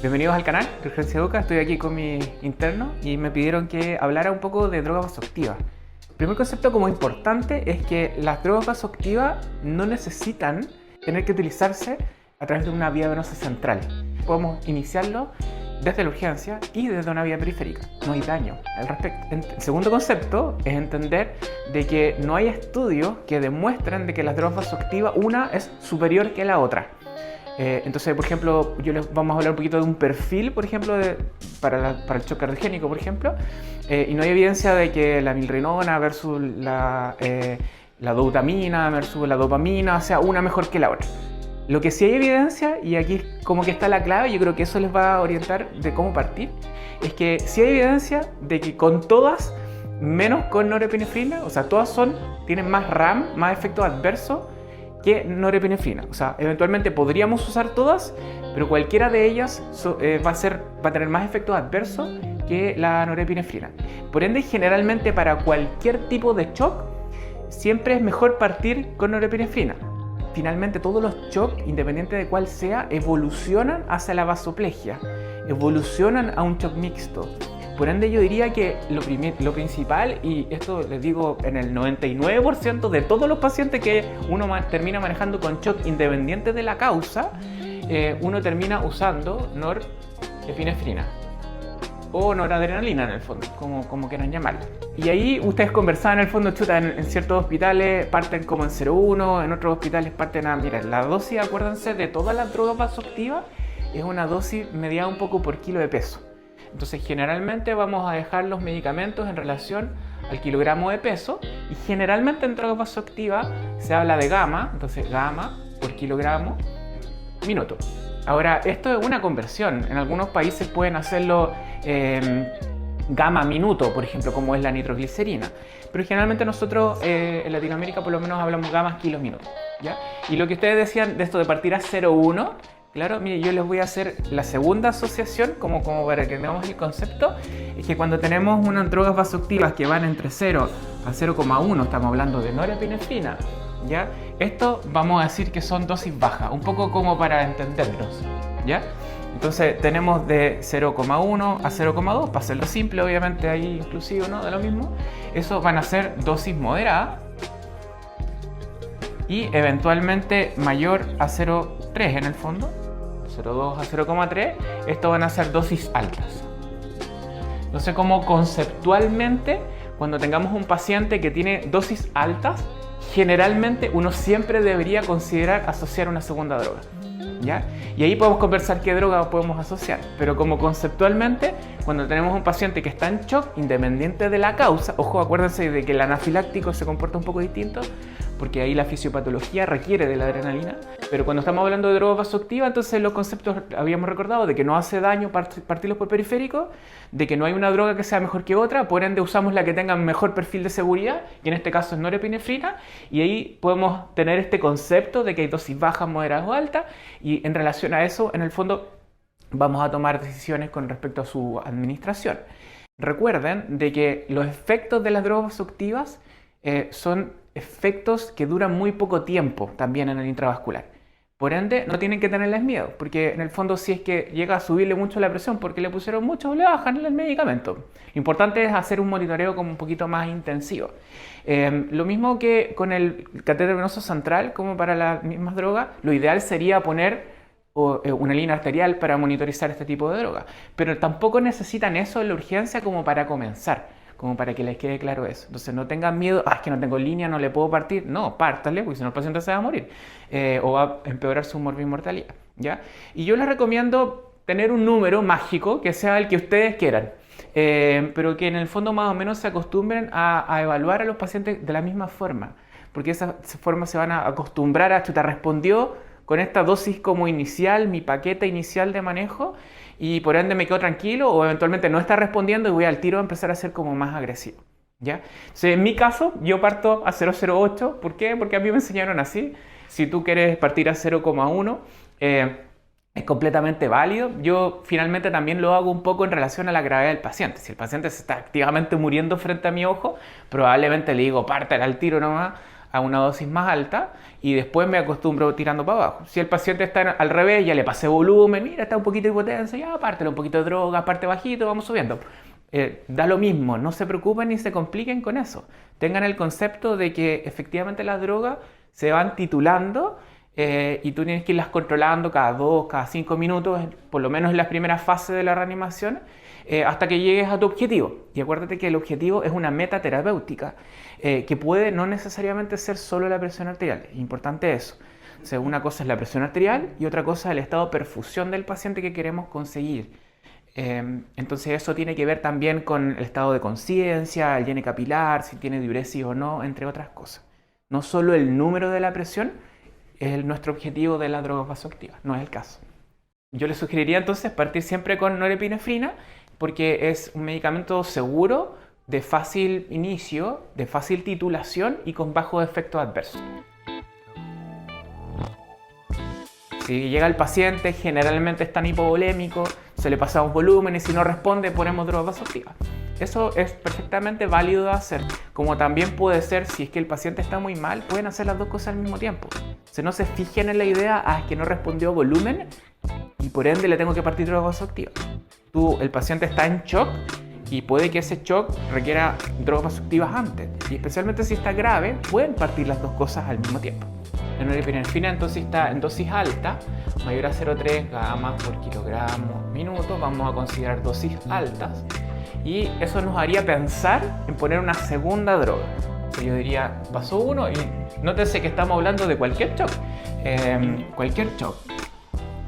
Bienvenidos al canal de Urgencia Educa. Estoy aquí con mi interno y me pidieron que hablara un poco de drogas vasoactivas. El primer concepto como importante es que las drogas vasoactivas no necesitan tener que utilizarse a través de una vía venosa central. Podemos iniciarlo desde la urgencia y desde una vía periférica. No hay daño al respecto. El segundo concepto es entender de que no hay estudios que demuestren de que las drogas vasoactivas una es superior que la otra. Entonces, por ejemplo, vamos a hablar un poquito de un perfil, por ejemplo, para el shock cardiogénico, por ejemplo, y no hay evidencia de que la milrinona versus la doutamina versus la dopamina sea una mejor que la otra. Lo que sí hay evidencia, y aquí como que está la clave, yo creo que eso les va a orientar de cómo partir, es que sí hay evidencia de que con todas, menos con norepinefrina, o sea, todas tienen más RAM, más efectos adversos, que norepinefrina. O sea, eventualmente podríamos usar todas, pero cualquiera de ellas va a tener más efectos adversos que la norepinefrina. Por ende, generalmente para cualquier tipo de shock, siempre es mejor partir con norepinefrina. Finalmente, todos los shocks, independiente de cuál sea, evolucionan hacia la vasoplegia, evolucionan a un shock mixto. Por ende, yo diría que lo principal, y esto les digo en el 99% de todos los pacientes que uno termina manejando con shock independiente de la causa, uno termina usando norepinefrina o noradrenalina en el fondo, como quieran llamarlo. Y ahí ustedes conversaban en el fondo, chuta, en ciertos hospitales parten como en 0,1, en otros hospitales parten a... Mira, la dosis, acuérdense, de todas las drogas vasoactivas es una dosis mediada un poco por kilo de peso. Entonces generalmente vamos a dejar los medicamentos en relación al kilogramo de peso y generalmente en drogas vasoactivas se habla de gamma, entonces gamma por kilogramo minuto. Ahora, esto es una conversión. En algunos países pueden hacerlo gamma minuto, por ejemplo, como es la nitroglicerina. Pero generalmente nosotros en Latinoamérica por lo menos hablamos gammas kilos minuto, ¿ya? Y lo que ustedes decían de esto de partir a 0,1, claro, mire, yo les voy a hacer la segunda asociación, como para que veamos el concepto, es que cuando tenemos unas drogas vasoactivas que van entre 0 a 0,1, estamos hablando de norepinefrina, ¿ya? Esto vamos a decir que son dosis bajas, un poco como para entendernos, ¿ya? Entonces tenemos de 0,1 a 0,2, para hacerlo simple, obviamente ahí inclusive, ¿no? De lo mismo. Eso van a ser dosis moderadas y eventualmente mayor a 0,3 en el fondo, 0,2 a 0,3, esto van a ser dosis altas. Entonces, como conceptualmente, cuando tengamos un paciente que tiene dosis altas, generalmente uno siempre debería considerar asociar una segunda droga, ¿ya? Y ahí podemos conversar qué droga podemos asociar, pero como conceptualmente, cuando tenemos un paciente que está en shock, independiente de la causa, ojo, acuérdense de que el anafiláctico se comporta un poco distinto, porque ahí la fisiopatología requiere de la adrenalina, pero cuando estamos hablando de drogas vasoactivas, entonces los conceptos habíamos recordado de que no hace daño partirlos por periférico, de que no hay una droga que sea mejor que otra, por ende usamos la que tenga mejor perfil de seguridad, y en este caso es norepinefrina, y ahí podemos tener este concepto de que hay dosis bajas, moderadas o altas, y en relación a eso, en el fondo, vamos a tomar decisiones con respecto a su administración. Recuerden de que los efectos de las drogas vasoactivas son efectos que duran muy poco tiempo también en el intravascular. Por ende, no tienen que tenerles miedo, porque en el fondo si es que llega a subirle mucho la presión porque le pusieron mucho, le bajan el medicamento. Lo importante es hacer un monitoreo como un poquito más intensivo. Lo mismo que con el catéter venoso central, como para las mismas drogas, lo ideal sería poner una línea arterial para monitorizar este tipo de drogas. Pero tampoco necesitan eso en la urgencia como para comenzar, como para que les quede claro eso. Entonces no tengan miedo, es que no tengo línea, no le puedo partir. No, pártale, porque si no el paciente se va a morir. O va a empeorar su morbimortalidad, ¿ya? Y yo les recomiendo tener un número mágico que sea el que ustedes quieran. Pero que en el fondo más o menos se acostumbren a evaluar a los pacientes de la misma forma. Porque de esa forma se van a acostumbrar a, chuta, respondió con esta dosis como inicial, mi paquete inicial de manejo, y por ende me quedo tranquilo, o eventualmente no está respondiendo y voy al tiro a empezar a ser como más agresivo, ¿ya? Entonces, en mi caso, yo parto a 0,08. ¿Por qué? Porque a mí me enseñaron así. Si tú quieres partir a 0,1, es completamente válido. Yo finalmente también lo hago un poco en relación a la gravedad del paciente. Si el paciente se está activamente muriendo frente a mi ojo, probablemente le digo, parte al tiro nomás a una dosis más alta y después me acostumbro tirando para abajo. Si el paciente está al revés, ya le pasé volumen, mira, está un poquito hipotenso, ya apártelo un poquito de droga, aparte bajito, vamos subiendo. Da lo mismo, no se preocupen ni se compliquen con eso. Tengan el concepto de que efectivamente las drogas se van titulando y tú tienes que irlas controlando cada 2, cada 5 minutos, por lo menos en la primera fase de la reanimación, hasta que llegues a tu objetivo. Y acuérdate que el objetivo es una meta terapéutica que puede no necesariamente ser solo la presión arterial. Es importante eso. O sea, una cosa es la presión arterial y otra cosa es el estado de perfusión del paciente que queremos conseguir. Entonces eso tiene que ver también con el estado de conciencia, el llene capilar, si tiene diuresis o no, entre otras cosas. No solo el número de la presión es nuestro objetivo de la droga vasoactiva, no es el caso. Yo les sugeriría entonces partir siempre con norepinefrina porque es un medicamento seguro, de fácil inicio, de fácil titulación y con bajos efectos adversos. Si llega el paciente, generalmente es tan hipovolémico, se le pasamos volumen y si no responde ponemos droga vasoactiva. Eso es perfectamente válido de hacer, como también puede ser si es que el paciente está muy mal, pueden hacer las dos cosas al mismo tiempo. Si no se fijen en la idea, que no respondió volumen y por ende le tengo que partir droga vasoactiva. El paciente está en shock y puede que ese shock requiera drogas vasoactivas antes. Y especialmente si está grave, pueden partir las dos cosas al mismo tiempo. La norepinefrina entonces está en dosis alta, mayor a 0,3 gamas por kilogramo minuto. Vamos a considerar dosis altas. Y eso nos haría pensar en poner una segunda droga. Yo diría paso 1 y nótense que estamos hablando de cualquier shock. Cualquier shock.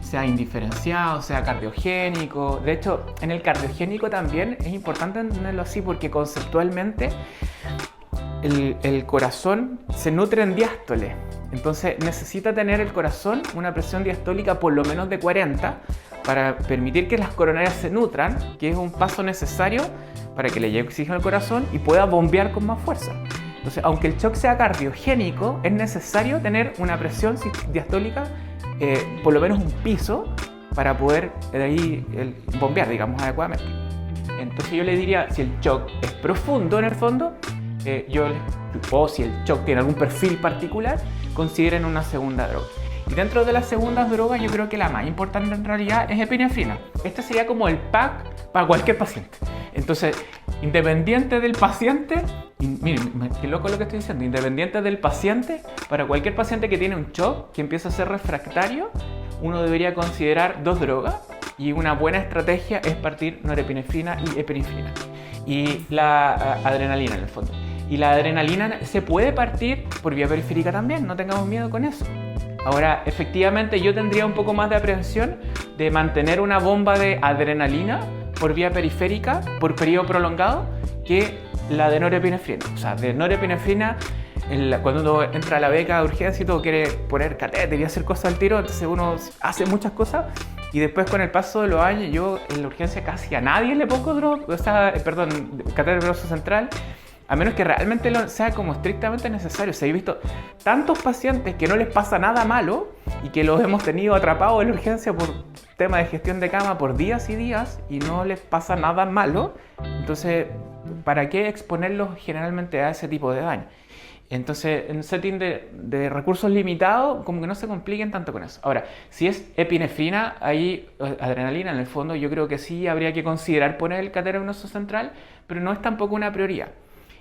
Sea indiferenciado, sea cardiogénico. De hecho, en el cardiogénico también es importante entenderlo así porque conceptualmente el corazón se nutre en diástole. Entonces necesita tener el corazón una presión diastólica por lo menos de 40 para permitir que las coronarias se nutran, que es un paso necesario para que le llegue oxígeno al corazón y pueda bombear con más fuerza. Entonces, aunque el shock sea cardiogénico, es necesario tener una presión diastólica, por lo menos un piso, para poder bombear, digamos, adecuadamente. Entonces yo le diría, si el shock es profundo en el fondo, o si el shock tiene algún perfil particular, consideren una segunda droga. Y dentro de las segundas drogas yo creo que la más importante en realidad es epinefrina. Este sería como el pack para cualquier paciente. Entonces, independiente del paciente, miren, qué loco lo que estoy diciendo, independiente del paciente, para cualquier paciente que tiene un shock, que empieza a ser refractario, uno debería considerar dos drogas y una buena estrategia es partir norepinefrina y epinefrina. Y la adrenalina en el fondo. Y la adrenalina se puede partir por vía periférica también, no tengamos miedo con eso. Ahora, efectivamente yo tendría un poco más de aprehensión de mantener una bomba de adrenalina por vía periférica por periodo prolongado que la de norepinefrina. O sea, de norepinefrina, cuando uno entra a la beca de urgencia y todo quiere poner catéter y hacer cosas al tiro, entonces uno hace muchas cosas y después con el paso de los años yo en la urgencia casi a nadie le pongo catéter venoso central, a menos que realmente sea como estrictamente necesario. Se he visto tantos pacientes que no les pasa nada malo y que los hemos tenido atrapados en la urgencia por tema de gestión de cama por días y días y no les pasa nada malo. Entonces, ¿para qué exponerlos generalmente a ese tipo de daño? Entonces, en un setting de recursos limitados, como que no se compliquen tanto con eso. Ahora, si es epinefrina, ahí adrenalina en el fondo, yo creo que sí habría que considerar poner el catéter venoso central, pero no es tampoco una prioridad.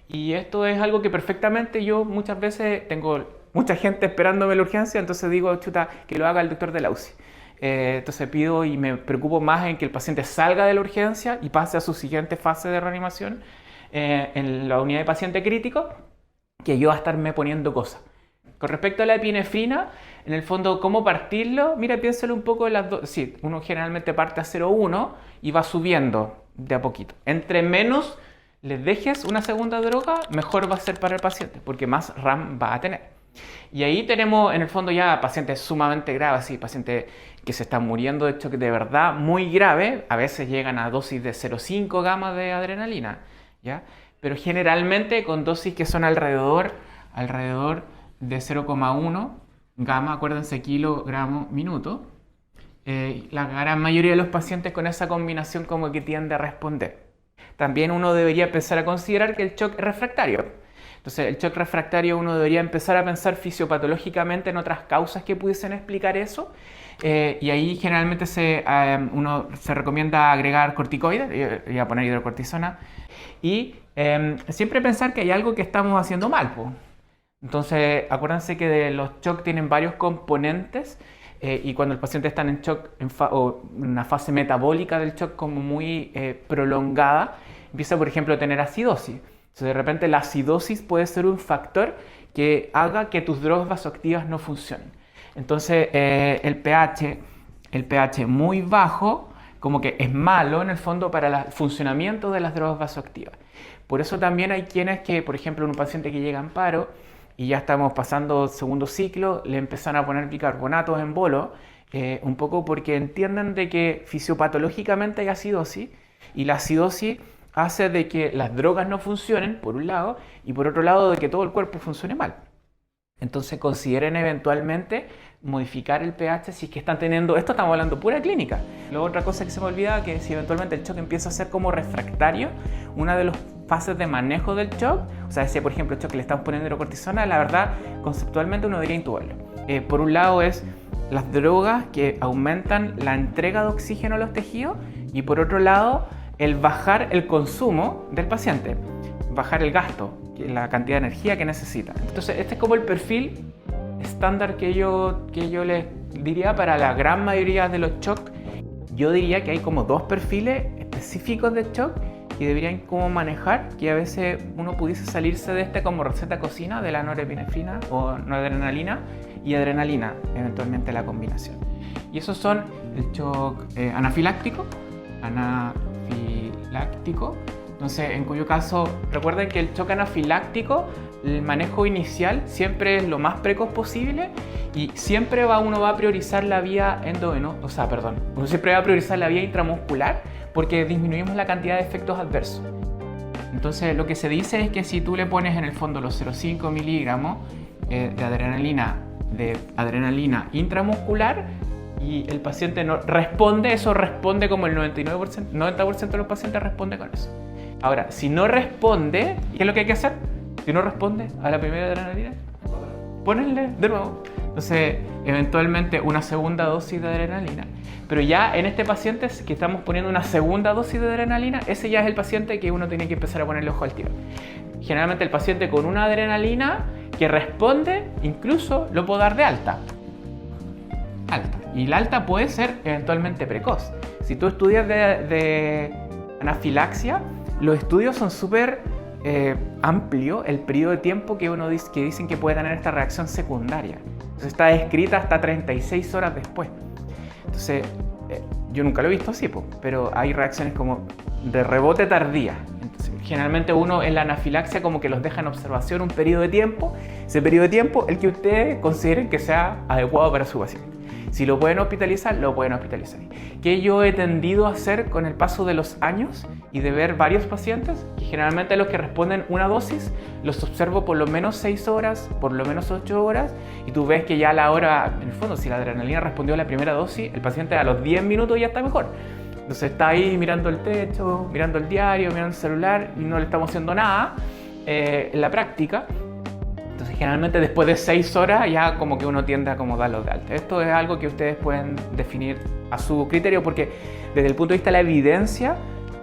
Y esto es algo que perfectamente yo muchas veces tengo mucha gente esperándome en la urgencia, entonces digo, chuta, que lo haga el doctor de la UCI. Entonces pido y me preocupo más en que el paciente salga de la urgencia y pase a su siguiente fase de reanimación en la unidad de paciente crítico, que yo a estarme poniendo cosas. Con respecto a la epinefrina, en el fondo, ¿cómo partirlo? Mira, piénsalo un poco en las dos. Sí, uno generalmente parte a 0,1 y va subiendo de a poquito. Entre menos les dejes una segunda droga, mejor va a ser para el paciente, porque más RAM va a tener. Y ahí tenemos en el fondo ya pacientes sumamente graves, sí, pacientes que se están muriendo de hecho de verdad muy grave, a veces llegan a dosis de 0,5 gamas de adrenalina, ¿ya? Pero generalmente con dosis que son alrededor de 0,1 gamma, acuérdense, kilogramo minuto. La gran mayoría de los pacientes con esa combinación como que tiende a responder. También uno debería empezar a considerar que el shock es refractario. Entonces, el shock refractario uno debería empezar a pensar fisiopatológicamente en otras causas que pudiesen explicar eso. Y ahí generalmente uno se recomienda agregar corticoides, y a poner hidrocortisona. Y siempre pensar que hay algo que estamos haciendo mal, po. Entonces, acuérdense que los shock tienen varios componentes y cuando el paciente está en shock o en una fase metabólica del shock como muy prolongada, empieza, por ejemplo, a tener acidosis. Entonces, de repente la acidosis puede ser un factor que haga que tus drogas vasoactivas no funcionen. Entonces, el pH muy bajo como que es malo en el fondo para el funcionamiento de las drogas vasoactivas. Por eso también hay quienes que, por ejemplo, en un paciente que llega en paro y ya estamos pasando segundo ciclo, le empiezan a poner bicarbonatos en bolo, un poco porque entienden de que fisiopatológicamente hay acidosis y la acidosis hace de que las drogas no funcionen, por un lado, y por otro lado de que todo el cuerpo funcione mal. Entonces consideren eventualmente modificar el pH si es que están teniendo, esto estamos hablando pura clínica. Luego otra cosa que se me olvida, que si eventualmente el shock empieza a ser como refractario, una de las fases de manejo del shock, o sea, si por ejemplo el shock le estamos poniendo hidrocortisona, la verdad conceptualmente uno debería intubarlo. Por un lado es las drogas que aumentan la entrega de oxígeno a los tejidos y por otro lado el bajar el consumo del paciente, bajar el gasto, la cantidad de energía que necesita. Entonces este es como el perfil estándar que yo les diría para la gran mayoría de los shock. Yo diría que hay como dos perfiles específicos de shock que deberían como manejar, que a veces uno pudiese salirse de este como receta cocina de la norepinefrina o noradrenalina y adrenalina, eventualmente la combinación. Y esos son el shock anafiláctico, entonces en cuyo caso recuerden que el shock anafiláctico, el manejo inicial siempre es lo más precoz posible y siempre uno va a priorizar la vía uno siempre va a priorizar la vía intramuscular porque disminuimos la cantidad de efectos adversos. Entonces lo que se dice es que si tú le pones en el fondo los 0,5 miligramos de adrenalina intramuscular y el paciente no responde, eso responde como el 90% de los pacientes responde con eso. Ahora, si no responde, ¿qué es lo que hay que hacer? Si no responde a la primera adrenalina, ponerle de nuevo. Entonces, eventualmente una segunda dosis de adrenalina. Pero ya en este paciente que estamos poniendo una segunda dosis de adrenalina, ese ya es el paciente que uno tiene que empezar a ponerle ojo al tiro. Generalmente el paciente con una adrenalina que responde, incluso lo puedo dar de alta. Y la alta puede ser eventualmente precoz. Si tú estudias de anafilaxia, los estudios son súper amplios, el periodo de tiempo que dicen que puede tener esta reacción secundaria. Entonces está descrita hasta 36 horas después. Entonces, yo nunca lo he visto así, pero hay reacciones como de rebote tardía. Entonces, generalmente uno en la anafilaxia como que los deja en observación un periodo de tiempo. Ese periodo de tiempo, el que ustedes consideren que sea adecuado para su paciente. Si lo pueden hospitalizar, lo pueden hospitalizar. ¿Qué yo he tendido a hacer con el paso de los años y de ver varios pacientes? Que generalmente los que responden una dosis, los observo por lo menos 6 horas, por lo menos 8 horas, y tú ves que ya a la hora, en el fondo, si la adrenalina respondió a la primera dosis, el paciente a los 10 minutos ya está mejor. Entonces está ahí mirando el techo, mirando el diario, mirando el celular, y no le estamos haciendo nada en la práctica. Entonces generalmente después de 6 horas ya como que uno tiende a como darlo de alta. Esto es algo que ustedes pueden definir a su criterio porque desde el punto de vista de la evidencia,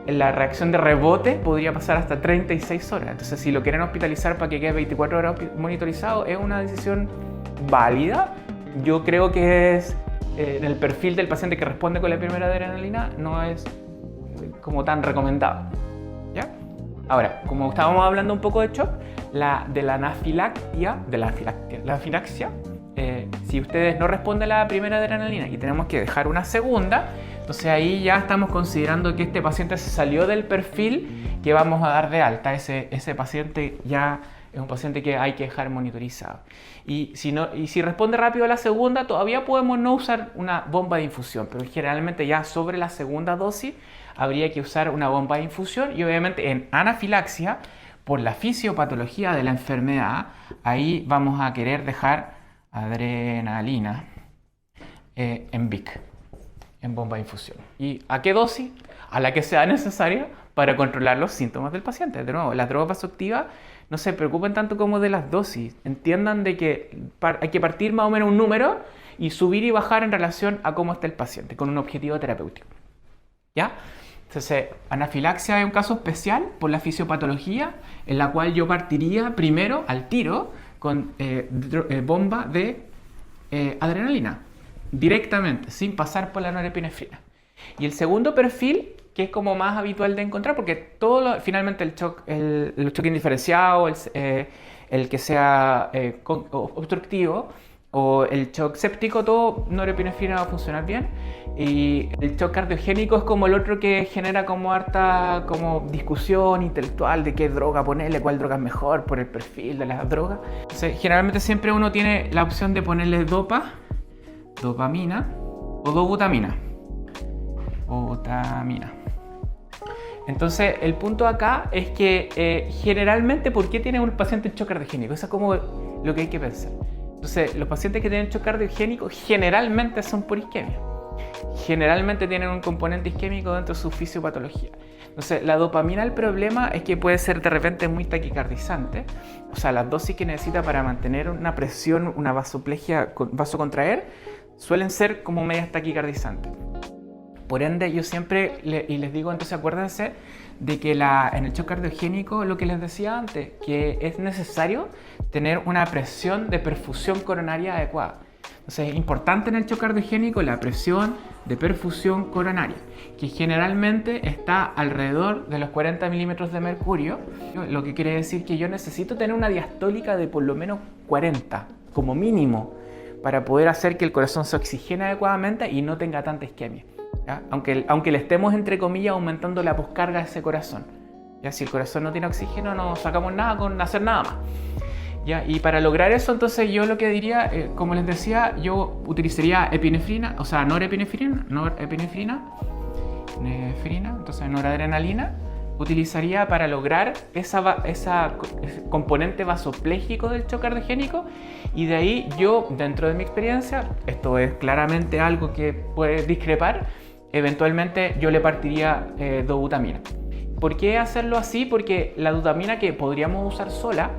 la reacción de rebote podría pasar hasta 36 horas. Entonces si lo quieren hospitalizar para que quede 24 horas monitorizado es una decisión válida. Yo creo que es en el perfil del paciente que responde con la primera adrenalina no es como tan recomendado. ¿Ya? Ahora, como estábamos hablando un poco de shock, la anafilaxia, si ustedes no responden a la primera adrenalina y tenemos que dejar una segunda, entonces ahí ya estamos considerando que este paciente se salió del perfil que vamos a dar de alta. Ese paciente ya es un paciente que hay que dejar monitorizado. Y si responde rápido a la segunda, todavía podemos no usar una bomba de infusión, pero generalmente ya sobre la segunda dosis habría que usar una bomba de infusión y obviamente en anafilaxia, por la fisiopatología de la enfermedad, ahí vamos a querer dejar adrenalina en BIC, en bomba de infusión. ¿Y a qué dosis? A la que sea necesaria para controlar los síntomas del paciente. De nuevo, las drogas vasoactivas no se preocupen tanto como de las dosis. Entiendan de que hay que partir más o menos un número y subir y bajar en relación a cómo está el paciente, con un objetivo terapéutico. ¿Ya? Entonces, anafilaxia es un caso especial por la fisiopatología, en la cual yo partiría primero al tiro con bomba de adrenalina, directamente, sin pasar por la norepinefrina. Y el segundo perfil, que es como más habitual de encontrar, porque finalmente el shock indiferenciado, el que sea obstructivo, o el shock séptico, todo norepinefrina va a funcionar bien. Y el shock cardiogénico es como el otro que genera como harta como discusión intelectual de qué droga ponerle, cuál droga es mejor por el perfil de las drogas. Entonces, generalmente siempre uno tiene la opción de ponerle dopamina o dobutamina. Entonces, el punto acá es que generalmente, ¿por qué tiene un paciente shock cardiogénico? Eso es como lo que hay que pensar. Entonces, los pacientes que tienen shock cardiogénico generalmente son por isquemia. Generalmente tienen un componente isquémico dentro de su fisiopatología. Entonces, la dopamina, el problema es que puede ser de repente muy taquicardizante. O sea, las dosis que necesita para mantener una presión, una vasoplegia, vasocontraer, suelen ser como medias taquicardizantes. Por ende, yo siempre les digo, entonces acuérdense de que en el shock cardiogénico, lo que les decía antes, que es necesario tener una presión de perfusión coronaria adecuada. Entonces es importante en el shock cardiogénico la presión de perfusión coronaria, que generalmente está alrededor de los 40 milímetros de mercurio, lo que quiere decir que yo necesito tener una diastólica de por lo menos 40, como mínimo, para poder hacer que el corazón se oxigene adecuadamente y no tenga tanta isquemia. ¿Ya? Aunque le estemos, entre comillas, aumentando la poscarga de ese corazón. ¿Ya? Si el corazón no tiene oxígeno, no sacamos nada con hacer nada más. ¿Ya? Y para lograr eso, entonces yo lo que diría, como les decía, yo utilizaría epinefrina, o sea, norepinefrina, entonces noradrenalina, utilizaría para lograr ese componente vasopléjico del shock cardiogénico. Y de ahí yo, dentro de mi experiencia, esto es claramente algo que puede discrepar, eventualmente yo le partiría dobutamina. ¿Por qué hacerlo así? Porque la dobutamina, que podríamos usar sola,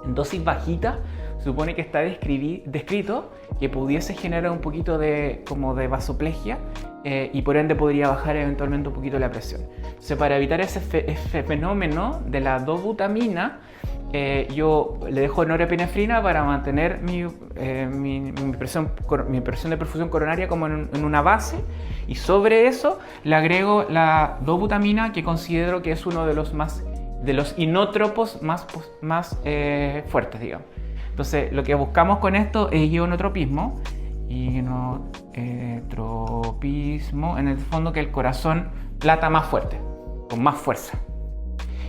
en dosis bajitas, supone que está descrito que pudiese generar un poquito de vasoplegia y por ende podría bajar eventualmente un poquito la presión. Entonces, para evitar ese fenómeno de la dobutamina, yo le dejo norepinefrina para mantener mi presión de perfusión coronaria como en una base, y sobre eso le agrego la dobutamina, que considero que es uno de los inótropos más fuertes, digamos. Entonces, lo que buscamos con esto es ionotropismo, en el fondo que el corazón lata más fuerte, con más fuerza.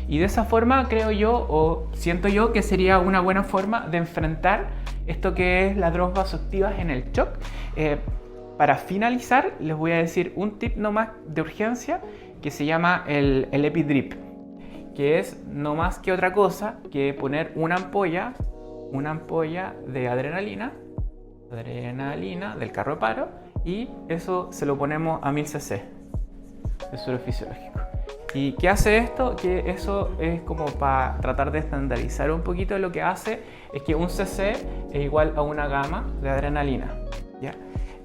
Y de esa forma creo yo, o siento yo, que sería una buena forma de enfrentar esto que es las drogas vasoactivas en el shock. Para finalizar, les voy a decir un tip nomás de urgencia que se llama el EpiDrip, que es no más que otra cosa que poner una ampolla de adrenalina del carro de paro, y eso se lo ponemos a 1000 cc de suero fisiológico. ¿Y qué hace esto? Que eso es como para tratar de estandarizar un poquito. Lo que hace es que un cc es igual a una gama de adrenalina, ¿ya?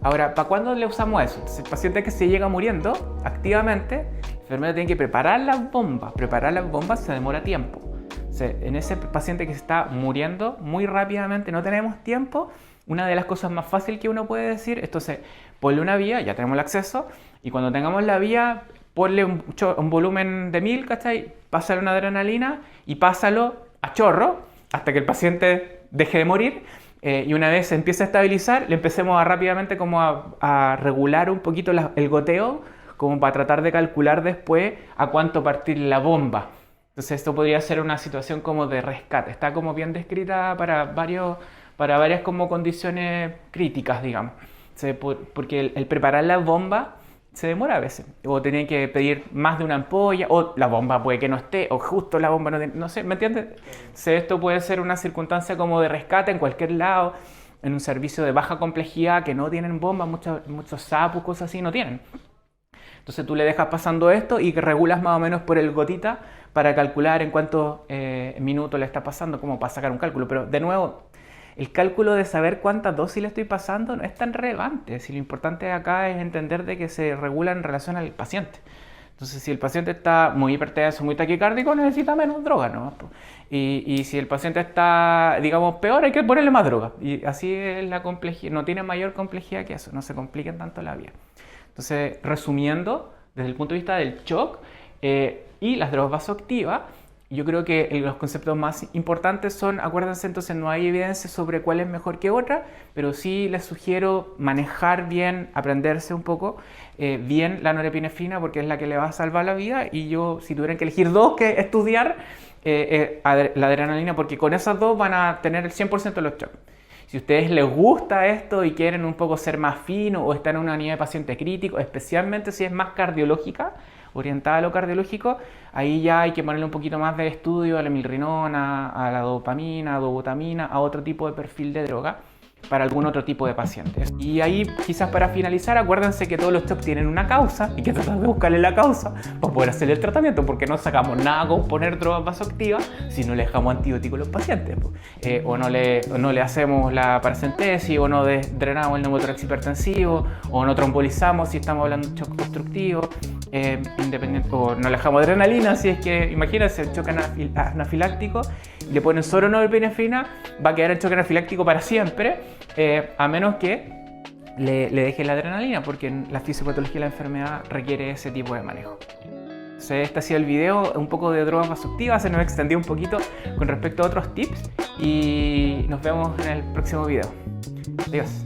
Ahora, ¿para cuándo le usamos eso? Entonces, el paciente que se llega muriendo activamente, el enfermero tiene que preparar las bombas. Preparar las bombas se demora tiempo. O sea, en ese paciente que se está muriendo muy rápidamente, no tenemos tiempo. Una de las cosas más fáciles que uno puede decir, entonces, ponle una vía, ya tenemos el acceso, y cuando tengamos la vía, ponle un volumen de 1000, ¿cachai? Pásale una adrenalina y pásalo a chorro hasta que el paciente deje de morir. Y una vez se empiece a estabilizar, le empecemos rápidamente como a regular un poquito el goteo, como para tratar de calcular después a cuánto partir la bomba. Entonces esto podría ser una situación como de rescate. Está como bien descrita para varias como condiciones críticas, digamos. Porque el preparar la bomba se demora a veces, o tienen que pedir más de una ampolla, o la bomba puede que no esté, o justo la bomba no tiene, no sé, ¿me entiendes? Esto puede ser una circunstancia como de rescate en cualquier lado, en un servicio de baja complejidad que no tienen bomba, muchos SAPU, cosas así, no tienen. Entonces tú le dejas pasando esto y que regulas más o menos por el gotita para calcular en cuántos minutos le está pasando, como para sacar un cálculo. Pero de nuevo, el cálculo de saber cuántas dosis le estoy pasando no es tan relevante. Si lo importante acá es entender de que se regula en relación al paciente. Entonces, si el paciente está muy hipertenso, muy taquicárdico, necesita menos droga, ¿no? Y si el paciente está, digamos, peor, hay que ponerle más droga. Y así es la complejidad, no tiene mayor complejidad que eso, no se compliquen tanto la vida. Entonces, resumiendo, desde el punto de vista del shock y las drogas vasoactivas, yo creo que los conceptos más importantes son, acuérdense, entonces no hay evidencia sobre cuál es mejor que otra, pero sí les sugiero manejar bien, aprenderse un poco bien la norepinefrina porque es la que le va a salvar la vida, y yo, si tuvieran que elegir dos que estudiar, la adrenalina, porque con esas dos van a tener el 100% de los shocks. Si a ustedes les gusta esto y quieren un poco ser más fino o están en una unidad de paciente crítico, especialmente si es más cardiológica, orientada a lo cardiológico, ahí ya hay que ponerle un poquito más de estudio a la milrinona, a la dopamina, a dobutamina, a otro tipo de perfil de droga para algún otro tipo de pacientes. Y ahí, quizás para finalizar, acuérdense que todos los shocks tienen una causa y que tratar de buscarle la causa para poder hacer el tratamiento, porque no sacamos nada con poner drogas vasoactivas si no le dejamos antibióticos a los pacientes, o no le hacemos la paracentesis, o no drenamos el neumotórax hipertensivo, o no trombolizamos si estamos hablando de shock constructivo, independiente, o no le dejamos adrenalina si es que, imagínense, el shock anafiláctico, le ponen solo norepinefrina, va a quedar el shock anafiláctico para siempre, a menos que le deje la adrenalina, porque la fisiopatología de la enfermedad requiere ese tipo de manejo. Entonces, este ha sido el video, un poco de drogas vasoactivas, se nos extendió un poquito con respecto a otros tips y nos vemos en el próximo video. Adiós.